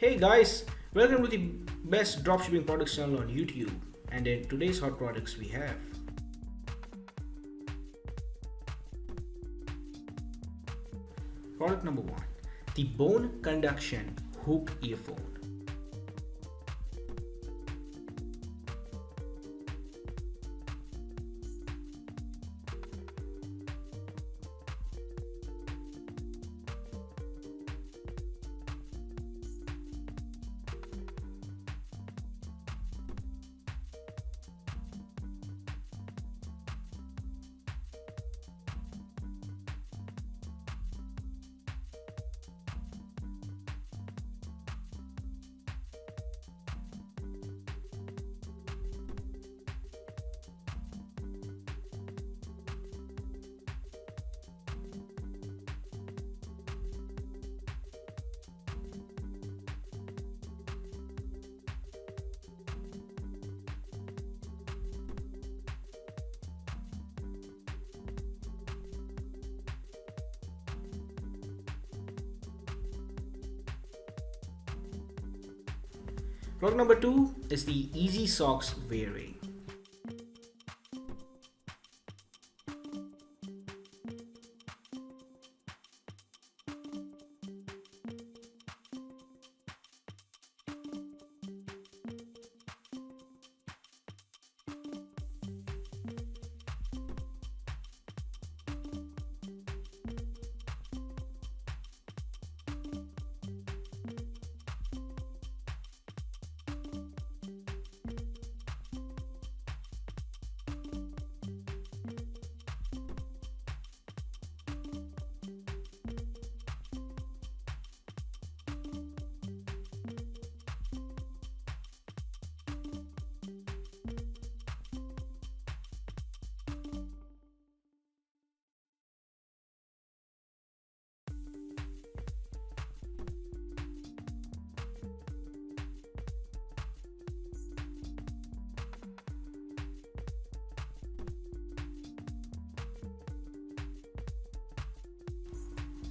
Hey guys, welcome to the best dropshipping products channel on YouTube. And in today's hot products we have product number 1, the bone conduction hook earphone. Product number 2 is the Easy Socks wearing.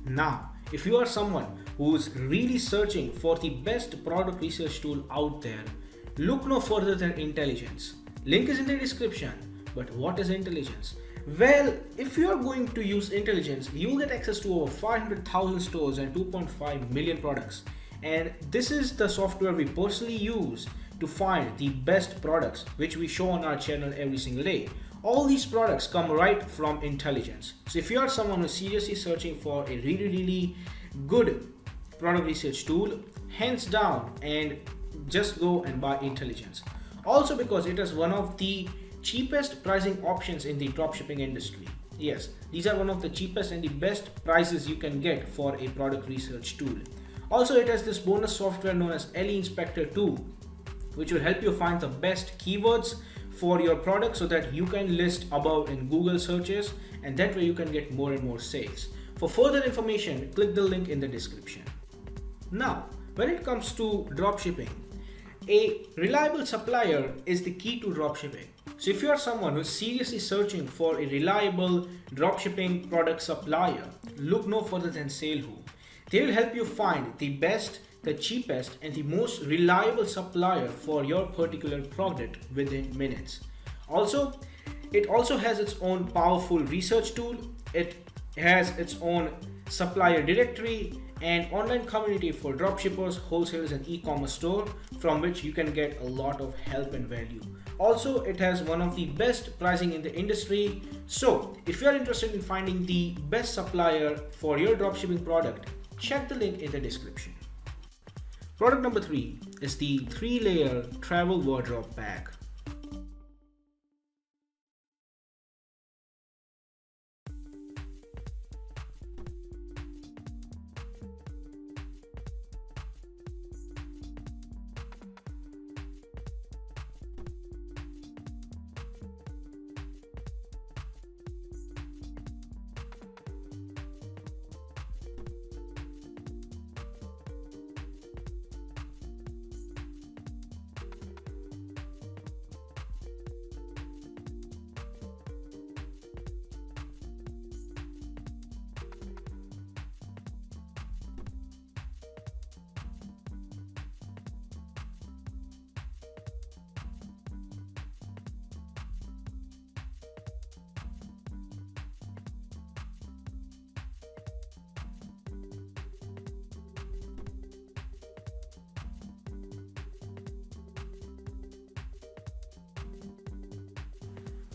Now, if you are someone who's really searching for the best product research tool out there, look no further than Intelligence. Link is in the description. But what is Intelligence? Well, if you are going to use Intelligence, you will get access to over 500,000 stores and 2.5 million products. And this is the software we personally use to find the best products which we show on our channel every single day. All these products come right from Intelligence. So if you are someone who's seriously searching for a really good product research tool, hands down, and just go and buy Intelligence. Also because it is one of the cheapest pricing options in the dropshipping industry. Yes, these are one of the cheapest and the best prices you can get for a product research tool. Also, it has this bonus software known as LE Inspector 2, which will help you find the best keywords for your product so that you can list above in Google searches, and that way you can get more and more sales. For further information, click the link in the description. Now, when it comes to dropshipping, a reliable supplier is the key to dropshipping. So if you are someone who is seriously searching for a reliable dropshipping product supplier, look no further than SaleWho. They will help you find the best, the cheapest, and the most reliable supplier for your particular product within minutes. Also, it also has its own powerful research tool. It has its own supplier directory and online community for dropshippers, wholesalers, and e-commerce store from which you can get a lot of help and value. Also, it has one of the best pricing in the industry. So if you are interested in finding the best supplier for your dropshipping product, check the link in the description. Product number 3 is the 3-layer travel wardrobe bag.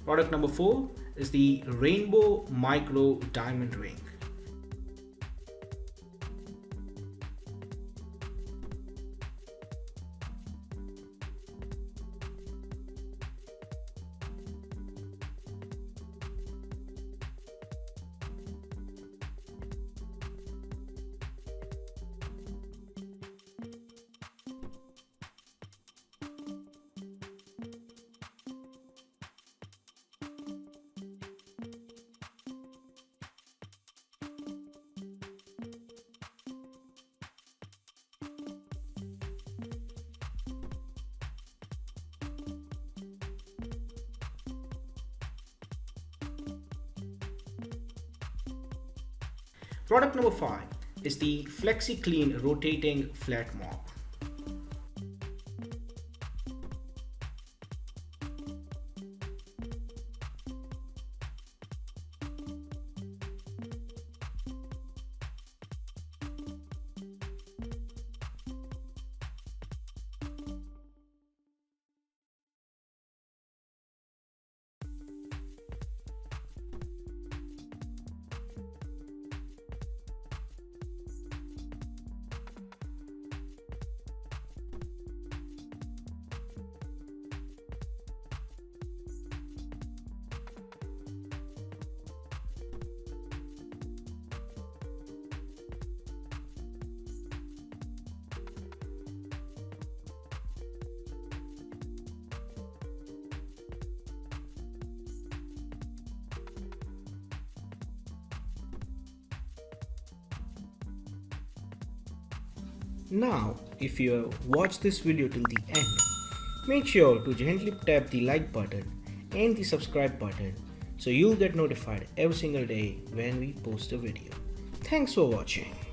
Product number 4 is the Rainbow Micro Diamond Ring. Product number 5 is the Flexi Clean Rotating Flat Mop. Now, if you have watched this video till the end, make sure to gently tap the like button and the subscribe button so you'll get notified every single day when we post a video. Thanks for watching.